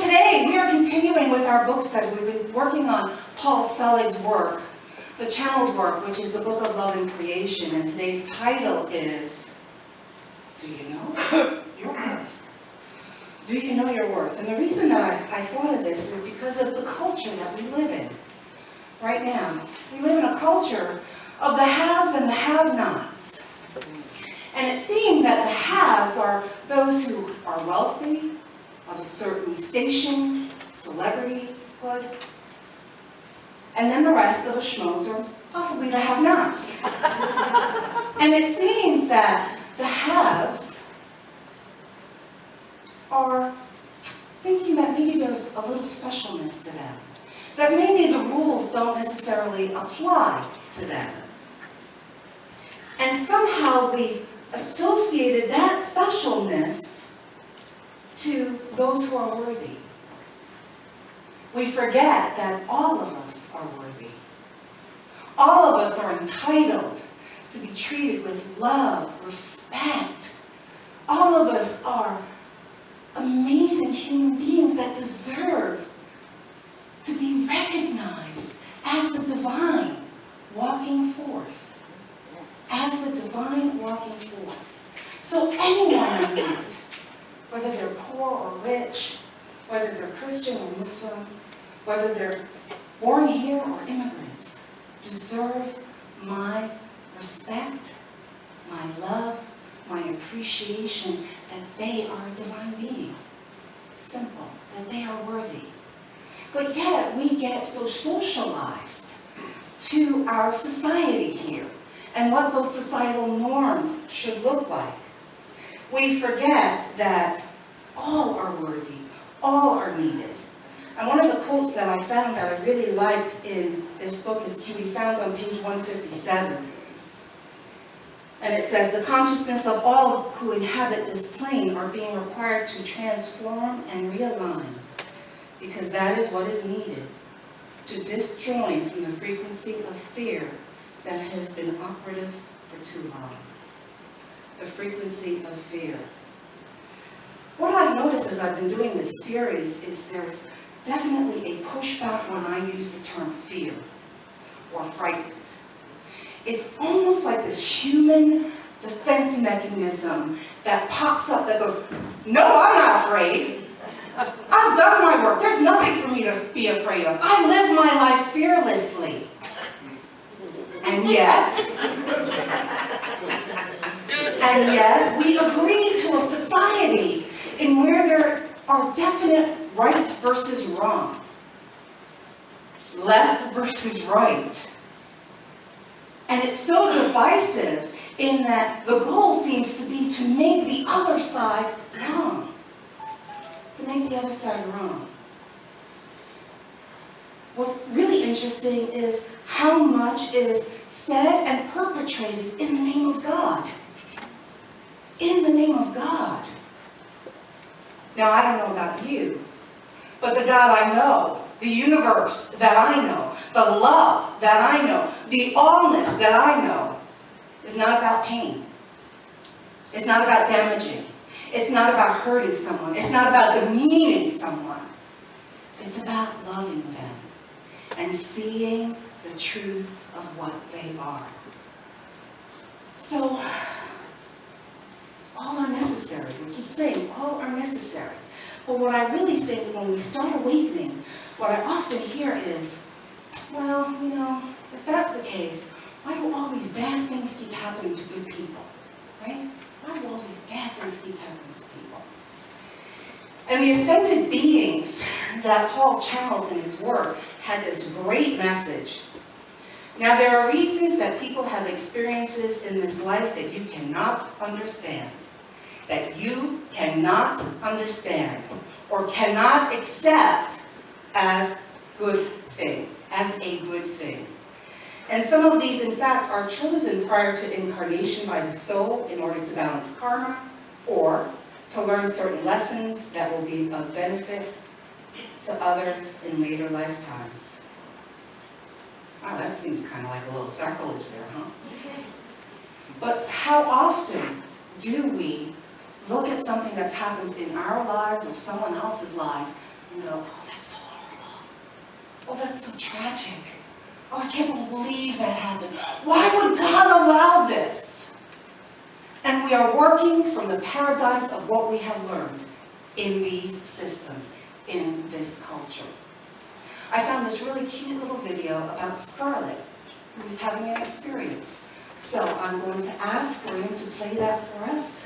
today we are continuing with our book study. We've been working on Paul Selig's work, the channeled work, which is the Book of Love and Creation. And today's title is, Do You Know Your Worth? Do you know your worth? And the reason that I thought of this is because of the culture that we live in right now. We live in a culture of the haves and the have-nots. And it seems that the haves are those who are wealthy, of a certain station, celebrityhood, and then the rest of the schmoes are possibly the have-nots. And it seems that the haves are thinking that maybe there's a little specialness to them, that maybe the rules don't necessarily apply to them. And somehow we've associated that specialness to those who are worthy. We forget that all of us are worthy. All of us are entitled to be treated with love, respect. All of us are amazing human beings that deserve to be recognized as the divine walking forth. As the divine walking forth. So anyone I meet, whether they're poor or rich, whether they're Christian or Muslim, whether they're born here or immigrants, deserve my respect, my love, my appreciation that they are a divine being. Simple, that they are worthy. But yet we get so socialized to our society here and what those societal norms should look like. We forget that all are worthy, all are needed. And one of the quotes that I found that I really liked in this book can be found on page 157. And it says, the consciousness of all who inhabit this plane are being required to transform and realign, because that is what is needed to disjoin from the frequency of fear that has been operative for too long. The frequency of fear. What I've noticed as I've been doing this series is there's definitely a pushback when I use the term fear or frightened. It's almost like this human defense mechanism that pops up that goes, no, I'm not afraid. I've done my work. There's nothing for me to be afraid of. I live my life fearlessly. And yet, we agree to a society in where there are definite right versus wrong, left versus right. And it's so divisive in that the goal seems to be to make the other side wrong. To make the other side wrong. What's really interesting is how much is said and perpetrated in the name of God. In the name of God. Now, I don't know about you, but the God I know, the universe that I know, the love that I know, the allness that I know, is not about pain. It's not about damaging. It's not about hurting someone. It's not about demeaning someone. It's about loving them and seeing the truth of what they are. So, all are necessary. We keep saying all are necessary. But what I really think when we start awakening, what I often hear is, well, you know, if that's the case, why do all these bad things keep happening to good people? Right? Why do all these bad things keep happening to people? And the ascended beings that Paul channels in his work had this great message. Now, there are reasons that people have experiences in this life that you cannot understand. That you cannot understand or cannot accept as good thing, as a good thing. And some of these, in fact, are chosen prior to incarnation by the soul in order to balance karma or to learn certain lessons that will be of benefit to others in later lifetimes. Wow, that seems kind of like a little sacrilege there, huh? But how often do we look at something that's happened in our lives or someone else's life and go, oh, that's so horrible. Oh, that's so tragic. Oh, I can't believe that happened. Why would God allow this? And we are working from the paradigms of what we have learned in these systems, in this culture. I found this really cute little video about Scarlett, who is having an experience. So I'm going to ask for him to play that for us.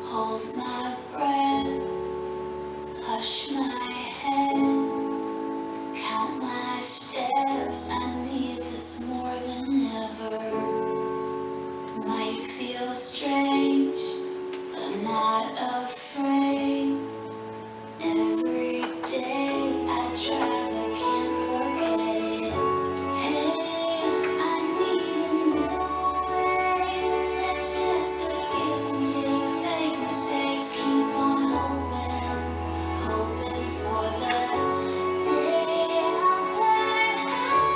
Hold my breath, hush my head, count my steps. I need this more than ever. Might feel strange, but I'm not afraid. Every day I try but can't forget it. Hey, I need a new way. Let's just forgive and take. Make mistakes, keep on hoping for the day I'll fly high.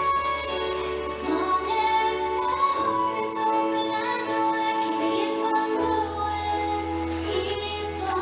As long as my heart is open, I know I can keep on going, keep on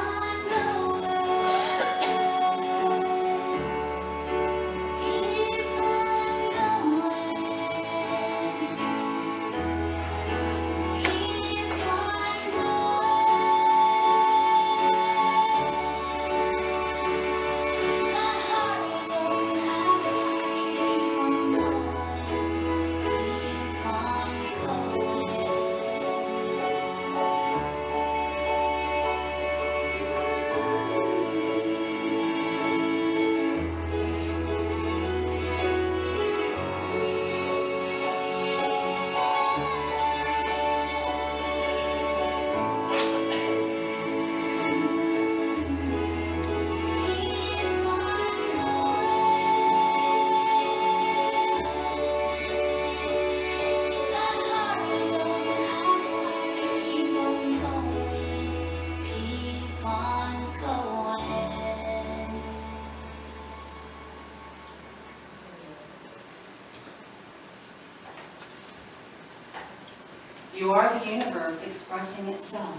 You are the universe expressing itself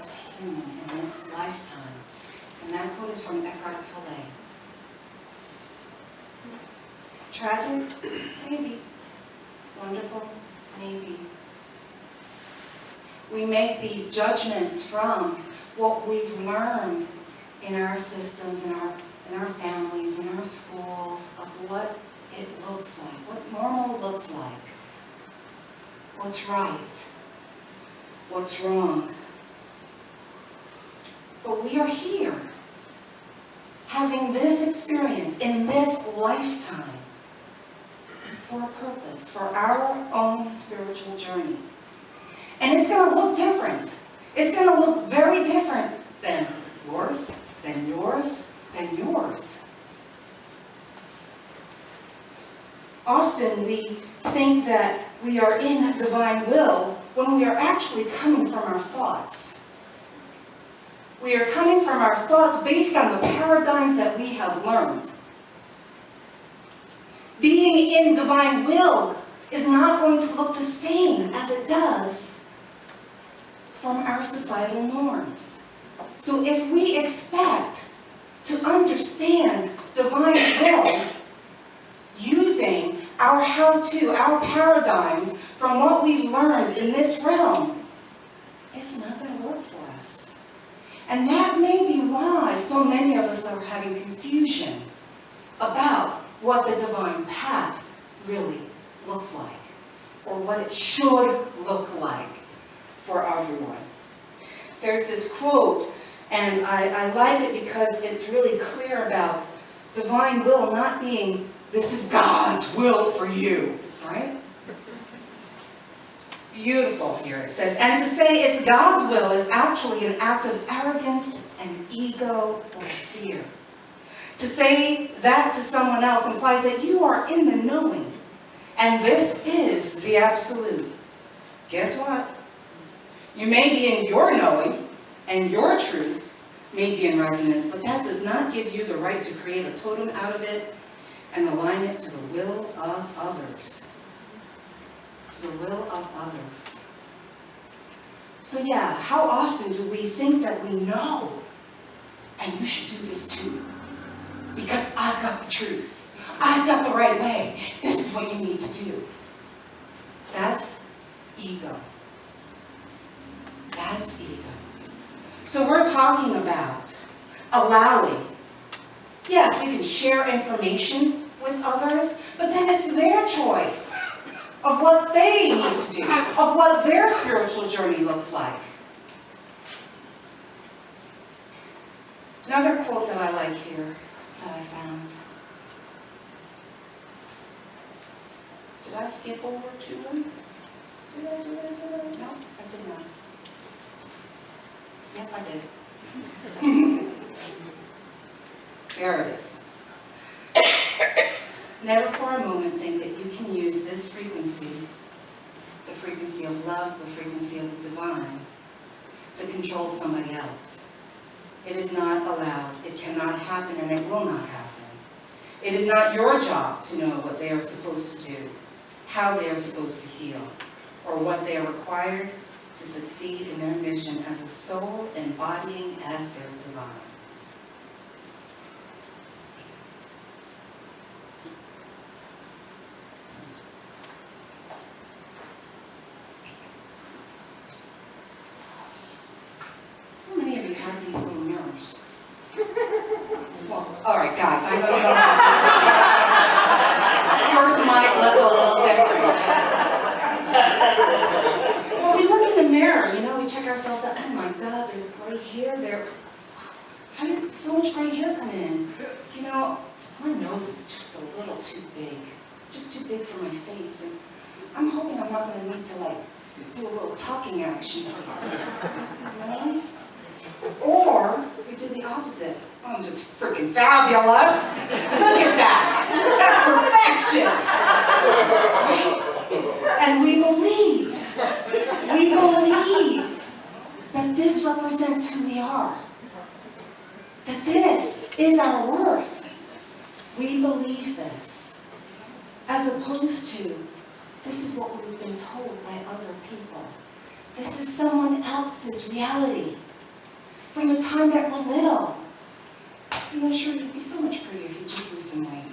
as human in this lifetime. And that quote is from Eckhart Tolle. Tragic? Maybe. Wonderful? Maybe. We make these judgments from what we've learned in our systems, in our families, in our schools, of what it looks like, what normal looks like. What's right? What's wrong? But we are here, having this experience in this lifetime for a purpose, for our own spiritual journey. And it's going to look different. It's going to look very different than yours, than yours, than yours. Often we think that we are in divine will when we are actually coming from our thoughts. We are coming from our thoughts based on the paradigms that we have learned. Being in divine will is not going to look the same as it does from our societal norms. So if we expect to understand divine will using our how-to, our paradigms from what we've learned in this realm, it's not going to work for us. And that may be why so many of us are having confusion about what the divine path really looks like, or what it should look like for everyone. There's this quote, and I like it because it's really clear about divine will not being, this is God's will for you, right? Beautiful here. It says, and to say it's God's will is actually an act of arrogance and ego or fear. To say that to someone else implies that you are in the knowing, and this is the absolute. Guess what? You may be in your knowing, and your truth may be in resonance, but that does not give you the right to create a totem out of it and align it to the will of others. To the will of others. So yeah, how often do we think that we know, and you should do this too, because I've got the truth. I've got the right way. This is what you need to do. That's ego. That's ego. So we're talking about allowing. Yes, we can share information with others, but then it's their choice of what they need to do, of what their spiritual journey looks like. Another quote that I like here that I found. Did I skip over to one? Did I? No, I did not. Yep, I did. There it is. Never for a moment think that you can use this frequency, the frequency of love, the frequency of the divine, to control somebody else. It is not allowed, it cannot happen, and it will not happen. It is not your job to know what they are supposed to do, how they are supposed to heal, or what they are required to succeed in their mission as a soul embodying as their divine. How many of you have these little mirrors? Well, all right, guys, I know you don't have yours might look a little different. Well, we look in the mirror, you know, we check ourselves out. Oh my God, there's gray hair there. How did so much gray hair come in? You know, my nose is just a little too big. It's just too big for my face. And I'm hoping I'm not going to need to, like, do a little tucking action here. You know? Or we do the opposite. Oh, I'm just freaking fabulous. Look at that. That's perfection. Right? And we believe that this represents who we are. That this is our worth. We believe this. As opposed to, this is what we've been told by other people. This is someone else's reality. From the time that we're little. You know, sure, you'd be so much prettier if you just lose some weight.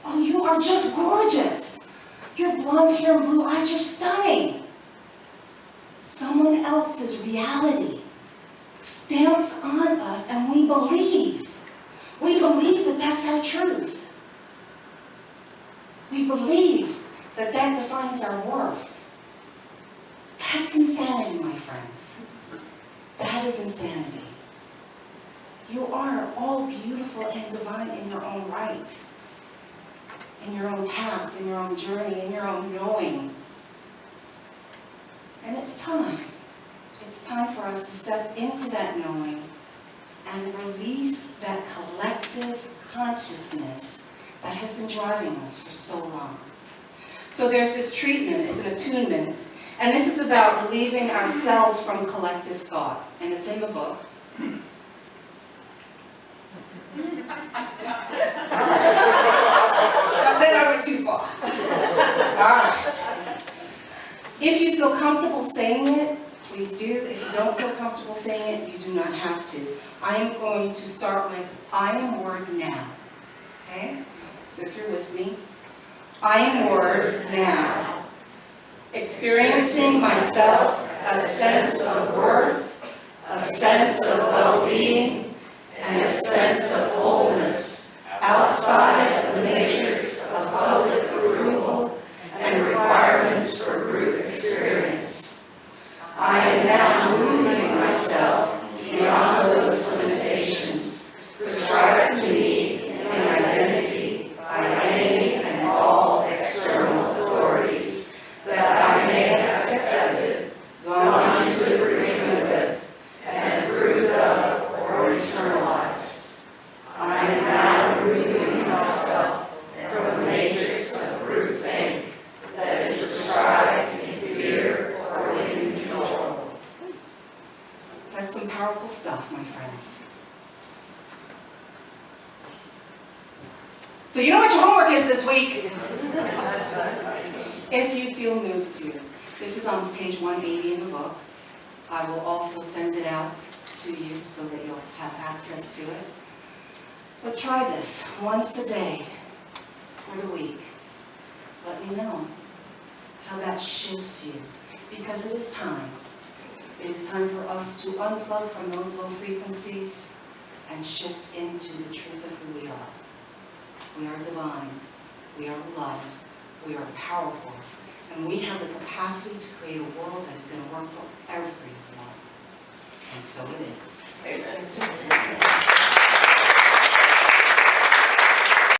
Oh, you are just gorgeous. Your blonde hair and blue eyes, you're stunning. Someone else's reality stamps on us, and we believe. We believe that that's our truth. We believe that that defines our worth. That's insanity, my friends. That is insanity. You are all beautiful and divine in your own right. In your own path, in your own journey, in your own knowing. And it's time. It's time for us to step into that knowing and release that collective consciousness that has been driving us for so long. So there's this treatment, it's an attunement, and this is about relieving ourselves from collective thought, and it's in the book. All right. Then I went too far. All right. If you feel comfortable saying it, please do. If you don't feel comfortable saying it, you do not have to. I am going to start with I am word now. Okay? So if you're with me, I am word now. Experiencing myself a sense of worth, a sense of well-being, and a sense of wholeness outside of the matrix of public approval and requirements for group experience. I am now moving myself beyond those limitations prescribed to me in identity by any and all external authorities that I may have accepted, gone into agreement with, and approved That's some powerful stuff, my friends. So you know what your homework is this week? If you feel moved to. This is on page 180 in the book. I will also send it out to you so that you'll have access to it. But try this once a day for the week. Let me know how that shifts you, because it is time. It is time for us to unplug from those low frequencies and shift into the truth of who we are. We are divine. We are love. We are powerful. And we have the capacity to create a world that is going to work for everyone. And so it is. Amen.